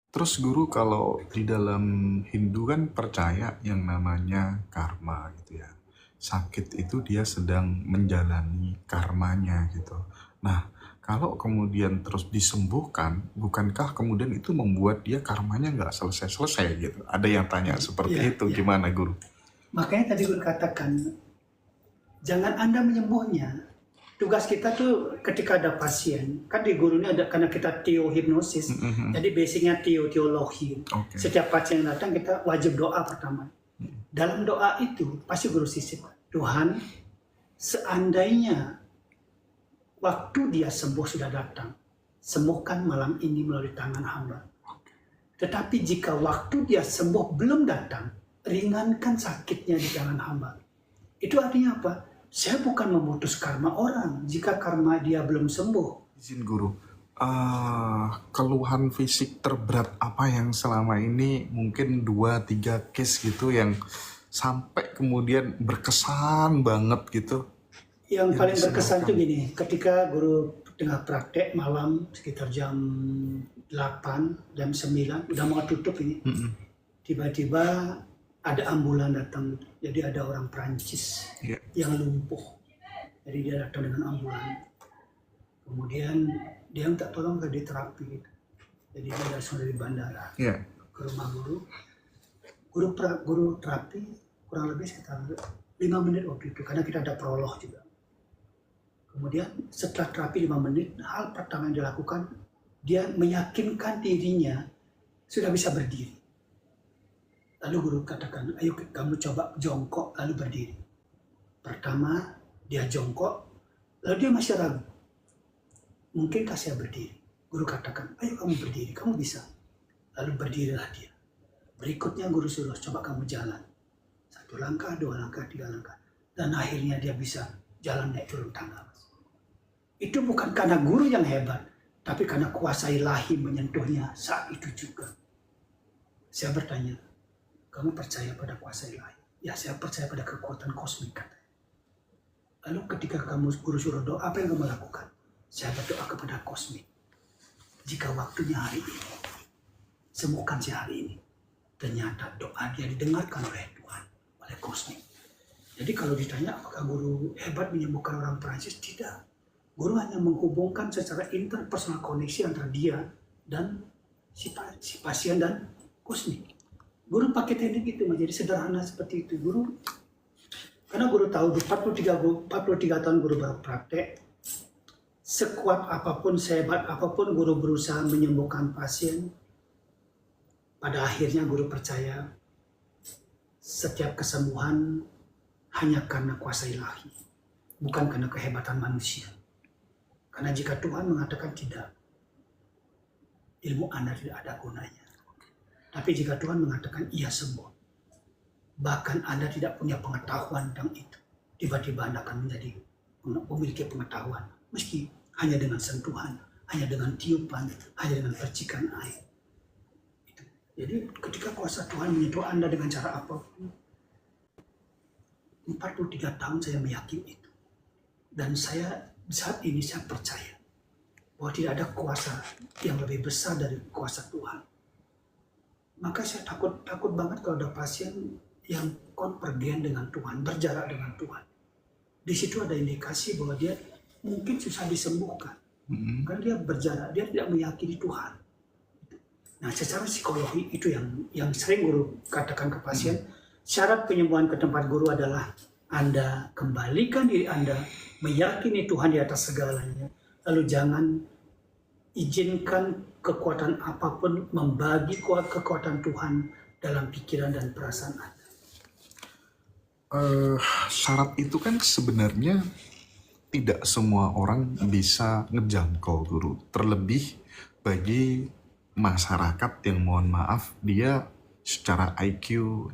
Terus guru kalau di dalam Hindu kan percaya yang namanya karma gitu ya. Sakit itu dia sedang menjalani karmanya gitu. Nah, kalau kemudian terus disembuhkan, bukankah kemudian itu membuat dia karmanya nggak selesai-selesai gitu? Ada yang tanya seperti Ya, itu, ya. gimana guru? Makanya tadi gue katakan, jangan Anda menyembuhnya. Tugas kita tuh ketika ada pasien, kan di guru ini ada, karena kita teohipnosis, jadi basicnya teologi. Oke. Setiap pasien yang datang kita wajib doa pertama. Dalam doa itu pasti guru sisipkan, Tuhan, seandainya waktu dia sembuh sudah datang, sembuhkan malam ini melalui tangan hamba. Tetapi jika waktu dia sembuh belum datang, ringankan sakitnya di tangan hamba. Itu artinya apa? Saya bukan memutus karma orang jika karma dia belum sembuh. Izin guru, keluhan fisik terberat apa yang selama ini mungkin 2-3 case gitu yang sampai kemudian berkesan banget gitu? Yang paling berkesan itu disembuhkan? gini, ketika guru tengah praktek malam sekitar jam 8, jam 9, udah mau tutup ini. Tiba-tiba ada ambulan datang, jadi ada orang Prancis Iya. yang lumpuh. Jadi dia datang dengan ambulan. Kemudian dia minta tolong ke di terapi. Jadi dia langsung dari bandara Iya. ke rumah guru. Guru terapi kurang lebih sekitar 5 menit waktu itu, karena kita ada prolog juga. Kemudian setelah terapi 5 menit, hal pertama yang dilakukan, dia meyakinkan dirinya sudah bisa berdiri. Lalu guru katakan, ayo kamu coba jongkok lalu berdiri. Pertama dia jongkok, lalu dia masih ragu. Mungkinkah saya berdiri? Guru katakan, ayo kamu berdiri, kamu bisa. Lalu berdirilah dia. Berikutnya guru suruh, coba kamu jalan. 1 langkah, 2 langkah, 3 langkah. Dan akhirnya dia bisa jalan naik turun tangga. Itu bukan karena guru yang hebat, tapi karena kuasa ilahi menyentuhnya saat itu juga. Saya bertanya, kamu percaya pada kuasa ilahi? Ya, saya percaya pada kekuatan kosmik, katanya. Lalu ketika kamu guru suruh doa, apa yang kamu lakukan? Saya berdoa kepada kosmik. Jika waktunya hari ini, sembuhkan saya hari ini. Ternyata doa dia didengarkan oleh Tuhan, oleh kosmik. Jadi kalau ditanya apakah guru hebat menyembuhkan orang Prancis, tidak. Guru hanya menghubungkan secara interpersonal koneksi antara dia dan si pasien dan kosmik. Guru pakai teknik itu menjadi sederhana seperti itu. Guru, karena guru tahu 43 tahun guru berpraktek, sekuat apapun, sehebat apapun guru berusaha menyembuhkan pasien, pada akhirnya guru percaya setiap kesembuhan hanya karena kuasa ilahi, bukan karena kehebatan manusia. Karena jika Tuhan mengatakan tidak, ilmu Anda tidak ada gunanya. Tapi jika Tuhan mengatakan iya sembuh, bahkan Anda tidak punya pengetahuan tentang itu, tiba-tiba Anda akan memiliki pengetahuan, meski hanya dengan sentuhan, hanya dengan tiupan, hanya dengan percikan air. Jadi ketika kuasa Tuhan menyentuh Anda dengan cara apapun, 43 tahun saya meyakini itu. Dan saat ini saya percaya bahwa tidak ada kuasa yang lebih besar dari kuasa Tuhan. Maka saya takut banget kalau ada pasien yang konvergen dengan Tuhan, berjarak dengan Tuhan. Di situ ada indikasi bahwa dia mungkin susah disembuhkan. Karena dia berjarak, dia tidak meyakini Tuhan. Nah, secara psikologi itu yang sering guru katakan ke pasien, syarat penyembuhan ke tempat guru adalah Anda kembalikan diri Anda, meyakini Tuhan di atas segalanya. Lalu jangan izinkan kekuatan apapun membagi kekuatan Tuhan dalam pikiran dan perasaan Anda. Syarat itu kan sebenarnya tidak semua orang bisa ngejangkau guru. Terlebih bagi masyarakat yang mohon maaf dia secara IQ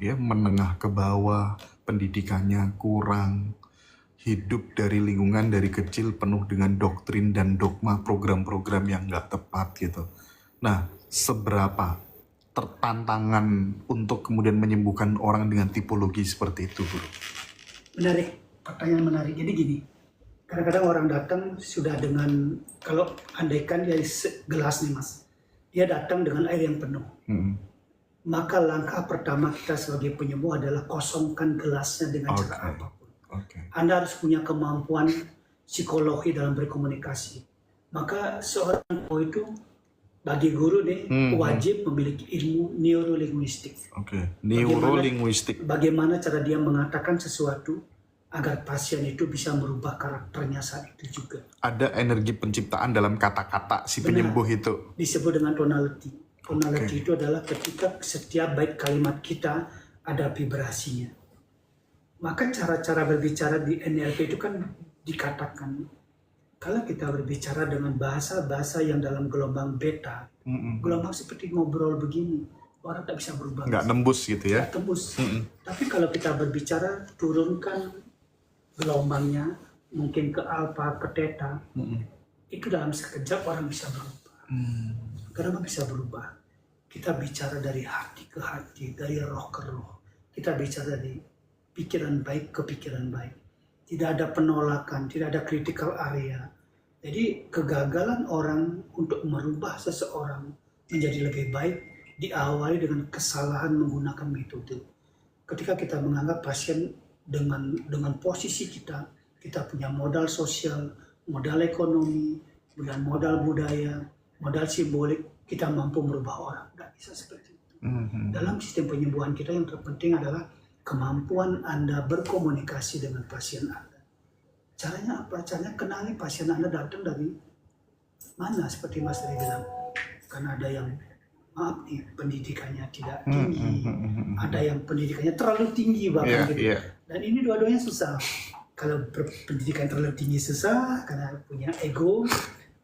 ya menengah ke bawah, pendidikannya kurang, hidup dari lingkungan dari kecil penuh dengan doktrin dan dogma program-program yang nggak tepat gitu. Nah, seberapa tertantangan untuk kemudian menyembuhkan orang dengan tipologi seperti itu, guru? Menarik, pertanyaan menarik. Jadi gini, kadang-kadang orang datang sudah dengan, kalau andaikan dia gelas nih mas, dia datang dengan air yang penuh. Mm-mm. Maka langkah pertama kita sebagai penyembuh adalah kosongkan gelasnya dengan cara Oke. apapun. Oke. Anda harus punya kemampuan psikologi dalam berkomunikasi. Maka seorang guru itu, bagi guru nih, wajib memiliki ilmu neurolinguistik. Oke. Neurolinguistik. Bagaimana cara dia mengatakan sesuatu agar pasien itu bisa merubah karakternya saat itu juga. Ada energi penciptaan dalam kata-kata si penyembuh itu. Disebut dengan tonality. Tonality itu adalah ketika setiap bait kalimat kita ada vibrasinya. Maka cara-cara berbicara di NLP itu kan dikatakan, kalau kita berbicara dengan bahasa-bahasa yang dalam gelombang beta, gelombang seperti ngobrol begini, orang tak bisa berubah. Nggak nembus gitu ya. Nggak tembus. Tapi kalau kita berbicara, turunkan gelombangnya, mungkin ke alfa, ke theta, itu dalam sekejap orang bisa berubah. Karena bisa berubah. Kita bicara dari hati ke hati, dari roh ke roh. Kita bicara dari pikiran baik ke pikiran baik. Tidak ada penolakan, tidak ada critical area. Jadi kegagalan orang untuk merubah seseorang menjadi lebih baik diawali dengan kesalahan menggunakan metode. Ketika kita menganggap pasien dengan posisi kita punya modal sosial, modal ekonomi, dan modal budaya, modal simbolik, kita mampu merubah orang. Tidak bisa seperti itu. Dalam sistem penyembuhan kita yang terpenting adalah kemampuan Anda berkomunikasi dengan pasien Anda. Caranya apa? Caranya kenali pasien Anda datang dari mana, seperti Mas tadi bilang. Karena ada yang, maaf nih, pendidikannya tidak tinggi, ada yang pendidikannya terlalu tinggi bahkan gitu. Dan ini dua-duanya susah. Kalau pendidikan terlalu tinggi susah, karena punya ego,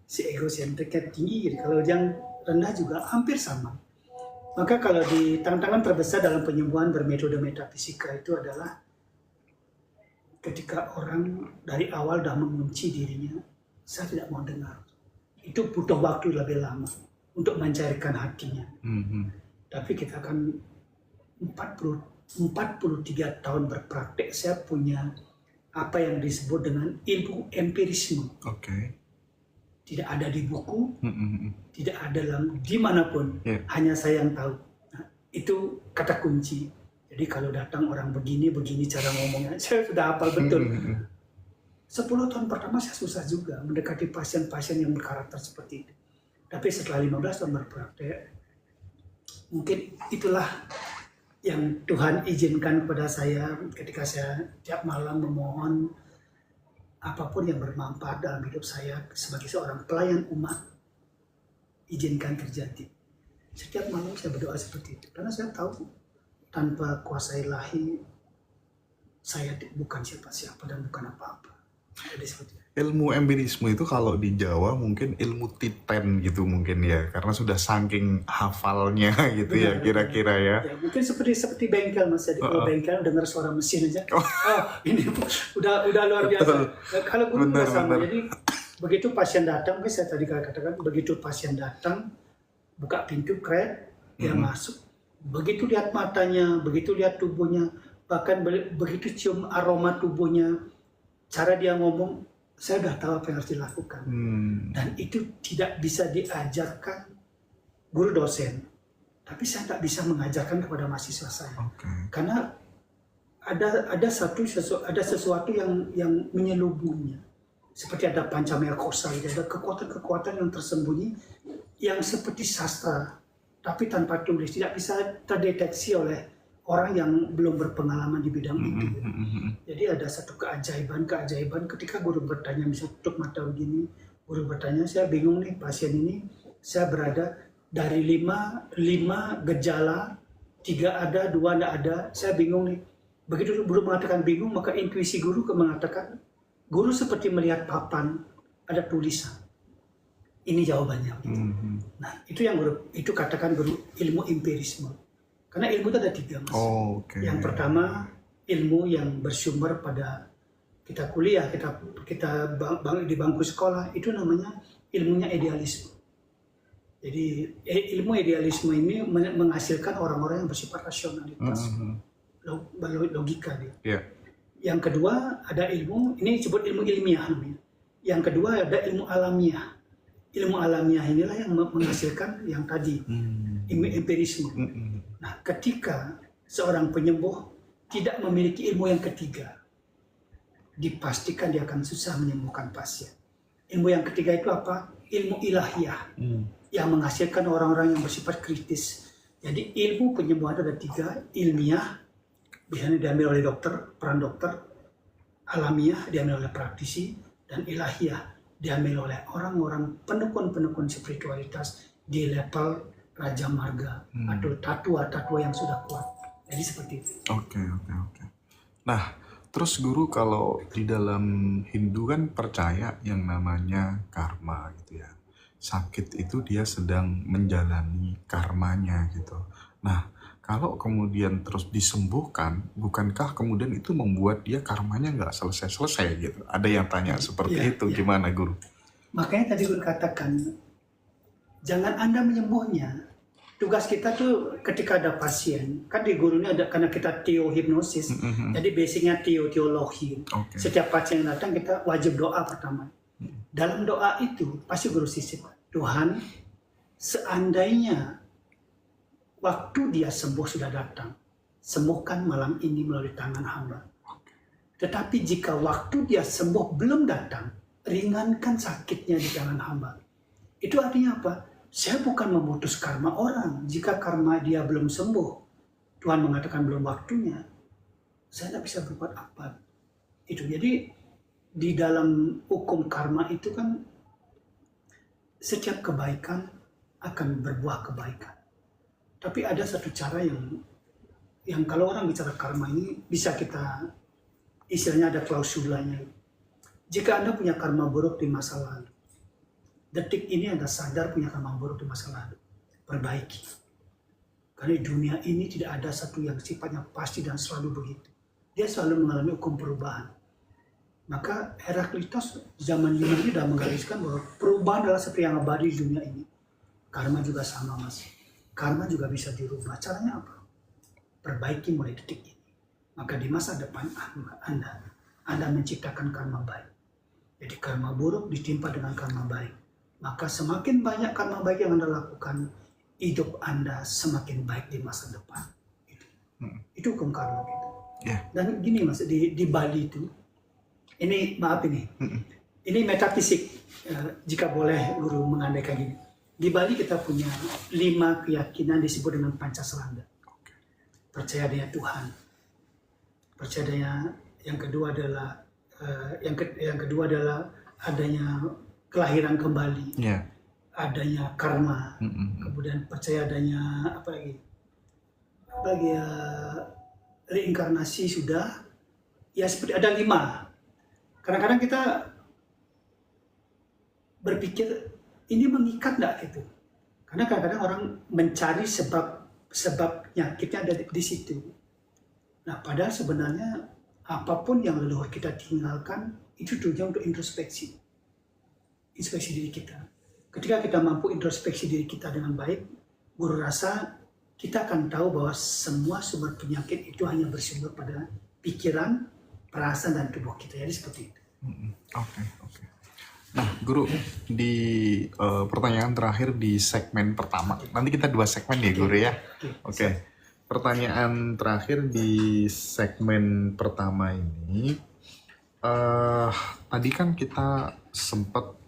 si egosentriknya tinggi. Gitu. Kalau yang rendah juga hampir sama. Maka kalau di tantangan terbesar dalam penyembuhan bermetode metafisika itu adalah ketika orang dari awal dah mengunci dirinya, saya tidak mau dengar. Itu butuh waktu lebih lama untuk mencairkan hatinya. Tapi kita kan 43 tahun berpraktek, saya punya apa yang disebut dengan ilmu empirisme. Tidak ada di buku, tidak ada dimanapun, hanya saya yang tahu. Nah, itu kata kunci. Jadi kalau datang orang begini cara ngomongnya, saya sudah hafal betul. 10 tahun pertama saya susah juga mendekati pasien-pasien yang berkarakter seperti itu. Tapi setelah 15 tahun berpraktek, mungkin itulah yang Tuhan izinkan kepada saya ketika saya tiap malam memohon apapun yang bermanfaat dalam hidup saya sebagai seorang pelayan umat, izinkan terjadi. Setiap malam saya berdoa seperti itu. Karena saya tahu tanpa kuasa ilahi, saya bukan siapa-siapa dan bukan apa-apa. Jadi seperti itu. Ilmu empirisme itu kalau di Jawa mungkin ilmu titen gitu mungkin ya. Karena sudah saking hafalnya gitu ya kira-kira ya. Mungkin seperti bengkel Mas. Jadi kalau bengkel dengar suara mesin aja, ini udah luar biasa. Kalau guru juga sama. Jadi begitu pasien datang, saya tadi katakan, begitu pasien datang, buka pintu krek, dia masuk. Begitu lihat matanya, begitu lihat tubuhnya, bahkan begitu cium aroma tubuhnya, cara dia ngomong, saya sudah tahu apa yang harus dilakukan. Dan itu tidak bisa diajarkan guru dosen. Tapi saya tak bisa mengajarkan kepada mahasiswa saya. Karena ada sesuatu yang menyelubungnya. Seperti ada pancamaya kosa, ada kekuatan-kekuatan yang tersembunyi yang seperti sastra, tapi tanpa tulis, tidak bisa terdeteksi oleh orang yang belum berpengalaman di bidang itu. Jadi ada satu keajaiban ketika guru bertanya, bisa tutup mata begini, guru bertanya, saya bingung nih pasien ini, saya berada dari 5 gejala, 3 ada, 2 tidak ada, saya bingung nih. Begitu guru mengatakan bingung, maka intuisi guru mengatakan, guru seperti melihat papan, ada tulisan. Ini jawabannya. Nah, itu katakan guru ilmu empirisme. Karena ilmu itu ada 3, Mas. Yang pertama, ilmu yang bersumber pada kita kuliah, kita di bangku sekolah, itu namanya ilmunya idealisme. Jadi ilmu idealisme ini menghasilkan orang-orang yang bersifat rasionalitas, logika dia. Yang kedua ada ilmu, ini disebut ilmu ilmiah namanya. Yang kedua ada ilmu alamiah. ilmu alamiah inilah yang menghasilkan yang tadi, empirisme. Nah, ketika seorang penyembuh tidak memiliki ilmu yang ketiga, dipastikan dia akan susah menyembuhkan pasien. Ilmu yang ketiga itu apa? Ilmu ilahiyah yang menghasilkan orang-orang yang bersifat kritis. Jadi ilmu penyembuhan ada 3, ilmiah, biasanya diambil oleh dokter, peran dokter, alamiah diambil oleh praktisi, dan ilahiyah diambil oleh orang-orang penekun-penekun spiritualitas di level Raja Marga atau tatua-tatua yang sudah kuat. Jadi seperti itu. Oke. Nah, terus guru, kalau di dalam Hindu kan percaya yang namanya karma gitu ya. Sakit itu dia sedang menjalani karmanya gitu. Nah, kalau kemudian terus disembuhkan, bukankah kemudian itu membuat dia karmanya nggak selesai-selesai gitu? Ada yang tanya seperti itu, gimana guru? Makanya tadi guru katakan, jangan Anda menyembuhnya. Tugas kita tuh ketika ada pasien, kan di guru ini ada, karena kita teohipnosis, jadi basicnya teologi. Setiap pasien yang datang kita wajib doa pertama. Dalam doa itu pasti guru sisip, Tuhan, seandainya waktu dia sembuh sudah datang, sembuhkan malam ini melalui tangan hamba. Tetapi jika waktu dia sembuh belum datang, ringankan sakitnya di tangan hamba. Itu artinya apa? Saya bukan memutus karma orang. Jika karma dia belum sembuh, Tuhan mengatakan belum waktunya, saya tidak bisa berbuat apa. Itu jadi di dalam hukum karma itu kan setiap kebaikan akan berbuah kebaikan. Tapi ada satu cara yang kalau orang bicara karma ini bisa kita, istilahnya ada klausulanya. Jika Anda punya karma buruk di masa lalu, detik ini Anda sadar punya karma buruk di masa lalu, perbaiki. Karena di dunia ini tidak ada satu yang sifatnya pasti dan selalu begitu. Dia selalu mengalami hukum perubahan. Maka Heraklitos zaman Yunani sudah menggariskan bahwa perubahan adalah seperti yang abadi di dunia ini. Karma juga sama, Mas. Karma juga bisa dirubah. Caranya apa? Perbaiki mulai detik ini. Maka di masa depan Anda menciptakan karma baik. Jadi karma buruk ditimpa dengan karma baik. Maka semakin banyak karma baik yang Anda lakukan, hidup Anda semakin baik di masa depan. Itu hukum karma gitu. Dan gini Mas, di Bali itu, ini maaf ini metafisik, jika boleh guru mengandaikan gini. Di Bali kita punya 5 keyakinan disebut dengan Pancaselanda. Percaya dengan Tuhan. Percaya dengan yang kedua adalah adanya kelahiran kembali, adanya karma, kemudian percaya adanya apa lagi reinkarnasi sudah, ya seperti ada 5. Kadang-kadang kita berpikir ini mengikat enggak gitu, karena kadang-kadang orang mencari sebab penyakitnya ada di situ. Nah, padahal sebenarnya apapun yang leluhur kita tinggalkan itu tujuan untuk introspeksi diri kita. Ketika kita mampu introspeksi diri kita dengan baik, guru rasa kita akan tahu bahwa semua sumber penyakit itu hanya bersumber pada pikiran, perasaan, dan tubuh kita. Jadi seperti itu. Oke. Nah, guru, di pertanyaan terakhir di segmen pertama, nanti kita 2 segmen ya guru ya. Oke. Pertanyaan terakhir di segmen pertama ini, tadi kan kita sempat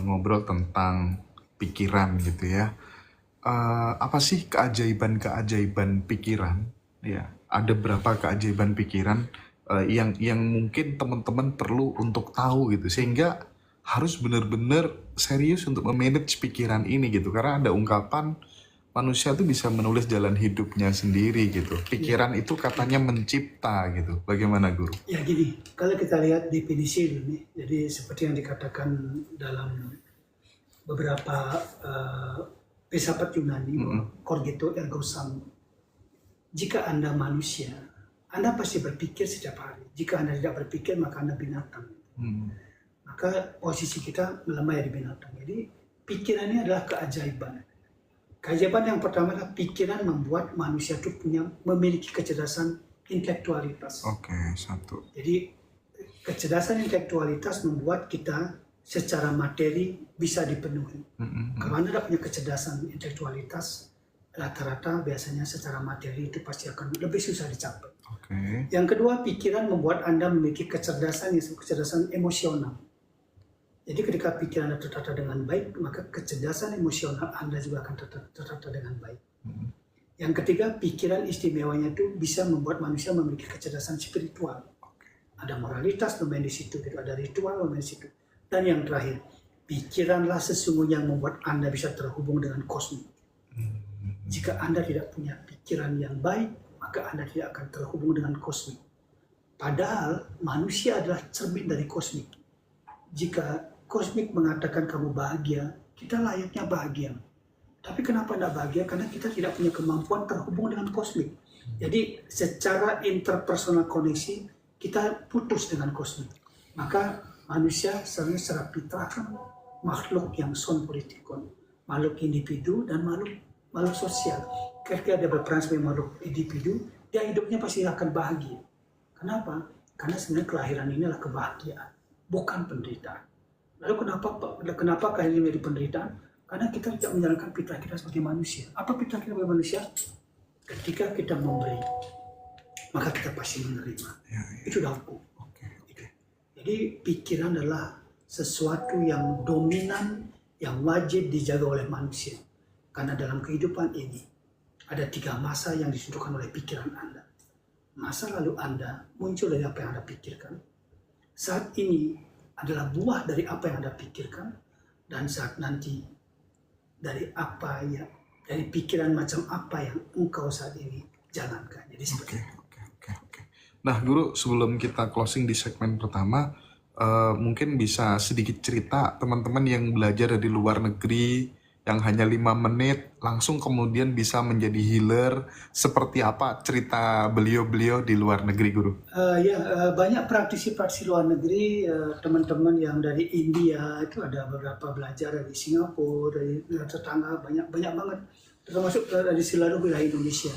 ngobrol tentang pikiran gitu ya. Apa sih keajaiban pikiran? Ya, ada berapa keajaiban pikiran yang mungkin teman-teman perlu untuk tahu gitu, sehingga harus benar-benar serius untuk memanage pikiran ini gitu. Karena ada ungkapan manusia tuh bisa menulis jalan hidupnya sendiri gitu. Pikiran itu katanya mencipta gitu. Bagaimana guru? Ya gini, kalau kita lihat definisi dulu nih, jadi seperti yang dikatakan dalam beberapa filsafat Yunani, cogito ergo sum. Jika Anda manusia, Anda pasti berpikir setiap hari. Jika Anda tidak berpikir, maka Anda binatang. Maka posisi kita melemah di binatang. Jadi pikiran ini adalah keajaiban. Keajaiban yang pertama adalah pikiran membuat manusia itu memiliki kecerdasan intelektualitas. Oke, 1. Jadi kecerdasan intelektualitas membuat kita secara materi bisa dipenuhi. Mm-mm. Kalau Anda tidak punya kecerdasan intelektualitas, rata-rata biasanya secara materi itu pasti akan lebih susah dicapai. Oke. Yang kedua, pikiran membuat Anda memiliki kecerdasan yang disebut kecerdasan emosional. Jadi ketika pikiran Anda tertata dengan baik, maka kecerdasan emosional Anda juga akan tertata dengan baik. Yang ketiga, pikiran istimewanya itu bisa membuat manusia memiliki kecerdasan spiritual. Ada moralitas bermain di situ, gitu. Ada ritual bermain di situ. Dan yang terakhir, pikiranlah sesungguhnya yang membuat Anda bisa terhubung dengan kosmik. Jika Anda tidak punya pikiran yang baik, maka Anda tidak akan terhubung dengan kosmik. Padahal manusia adalah cermin dari kosmik. Jika kosmik mengatakan kamu bahagia, kita layaknya bahagia. Tapi kenapa tidak bahagia? Karena kita tidak punya kemampuan terhubung dengan kosmik. Jadi secara interpersonal koneksi, kita putus dengan kosmik. Maka manusia sebenarnya secara fitrah kan makhluk yang son politikon. Makhluk individu dan makhluk sosial. Ketika dia berperan sebagai makhluk individu, dia hidupnya pasti akan bahagia. Kenapa? Karena sebenarnya kelahiran ini adalah kebahagiaan, bukan penderitaan. Lalu kenapa kelahiran menjadi penderitaan? Karena kita tidak menjalankan fitrah kita sebagai manusia. Apa fitrah kita sebagai manusia? Ketika kita memberi, maka kita pasti menerima. Itu udah hukum. Jadi pikiran adalah sesuatu yang dominan, yang wajib dijaga oleh manusia. Karena dalam kehidupan ini, ada 3 masa yang ditentukan oleh pikiran Anda. Masa lalu Anda muncul dari apa yang Anda pikirkan. Saat ini adalah buah dari apa yang Anda pikirkan. Dan saat nanti dari pikiran macam apa yang engkau saat ini jalankan. Jadi seperti itu. Oke. Nah, Guru, sebelum kita closing di segmen pertama, mungkin bisa sedikit cerita teman-teman yang belajar dari luar negeri yang hanya 5 menit langsung kemudian bisa menjadi healer, seperti apa cerita beliau-beliau di luar negeri, Guru? Banyak praktisi-praktisi luar negeri, teman-teman yang dari India itu ada beberapa belajar dari Singapura, dari negara tetangga, banyak banget, termasuk dari seluruh wilayah Indonesia.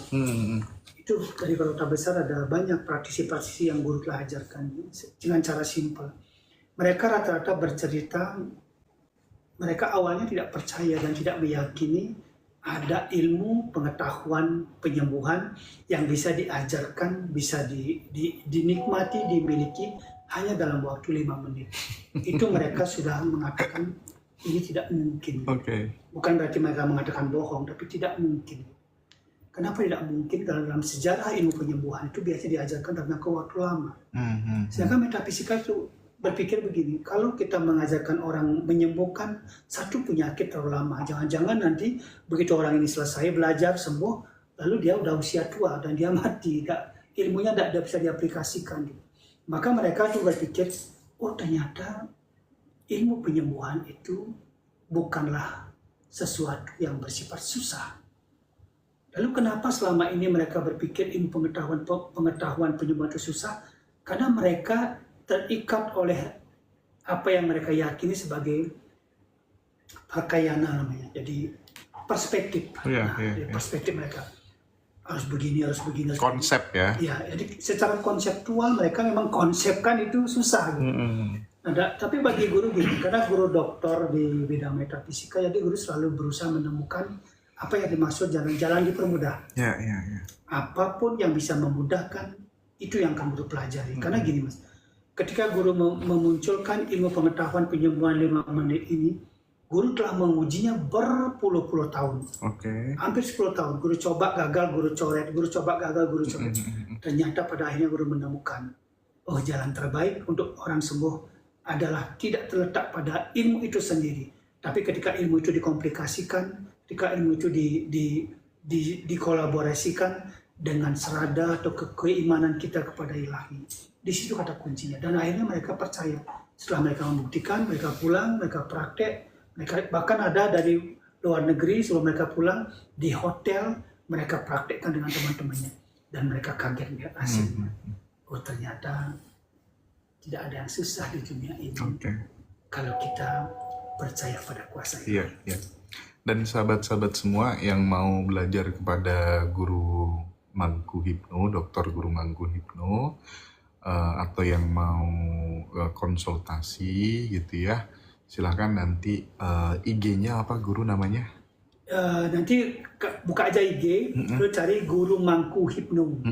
Itu dari kota besar ada banyak praktisi-praktisi yang guru telah ajarkan dengan cara simpel. Mereka rata-rata bercerita, mereka awalnya tidak percaya dan tidak meyakini ada ilmu pengetahuan penyembuhan yang bisa diajarkan, bisa dinikmati, dimiliki hanya dalam waktu 5 menit. Itu mereka sudah mengatakan ini tidak mungkin. Bukan berarti mereka mengatakan bohong, tapi tidak mungkin. Kenapa tidak mungkin? Karena dalam sejarah ilmu penyembuhan itu biasanya diajarkan dalam jangka waktu lama. Sedangkan metafisika itu berpikir begini, kalau kita mengajarkan orang menyembuhkan satu penyakit terlalu lama, jangan-jangan nanti begitu orang ini selesai belajar sembuh, lalu dia udah usia tua dan dia mati, ilmunya tidak bisa diaplikasikan. Maka mereka juga berpikir, oh ternyata ilmu penyembuhan itu bukanlah sesuatu yang bersifat susah. Lalu kenapa selama ini mereka berpikir ilmu pengetahuan penyembuhan itu susah? Karena mereka terikat oleh apa yang mereka yakini sebagai pakayana namanya. Jadi perspektif. Perspektif mereka harus begini. Konsep ya. Jadi secara konseptual mereka memang konsepkan itu susah. Tapi bagi guru gini, karena guru doktor di bidang metafisika, jadi guru selalu berusaha menemukan apa yang dimaksud jalan-jalan dipermudah. Apapun yang bisa memudahkan itu yang akan guru pelajari. Karena gini Mas, ketika guru memunculkan ilmu pengetahuan penyembuhan 5 menit ini, guru telah mengujinya berpuluh-puluh tahun. Hampir 10 tahun. Guru coba gagal, guru coret, guru coba gagal, guru coret. Ternyata pada akhirnya guru menemukan, jalan terbaik untuk orang sembuh adalah tidak terletak pada ilmu itu sendiri. Tapi ketika ilmu itu dikomplikasikan, ketika ilmu itu dikolaborasikan dengan serada atau keimanan kita kepada ilahi. Di situ kata kuncinya. Dan akhirnya mereka percaya. Setelah mereka membuktikan, mereka pulang, mereka praktek. Mereka bahkan ada dari luar negeri sebelum mereka pulang di hotel mereka praktekkan dengan teman-temannya. Dan mereka kaget lihat hasilnya. Ternyata tidak ada yang susah di dunia ini. Kalau kita percaya pada kuasa ilahi. Dan sahabat-sahabat semua yang mau belajar kepada Guru Mangku Hipno, Dr. Guru Mangku Hipno, atau yang mau konsultasi gitu ya, Silahkan nanti IG-nya apa guru namanya? Nanti buka aja IG, lalu cari Guru Mangku Hipno.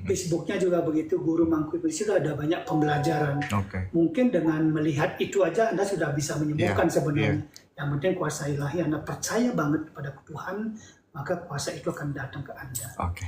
Facebooknya juga begitu, Guru Mangku Hipno. Di situ ada banyak pembelajaran. Oke. Mungkin dengan melihat itu aja Anda sudah bisa menyembuhkan Iya, sebenarnya. iya. Yang penting kuasa ilahi Anda percaya banget pada Tuhan, maka kuasa itu akan datang ke Anda. Oke.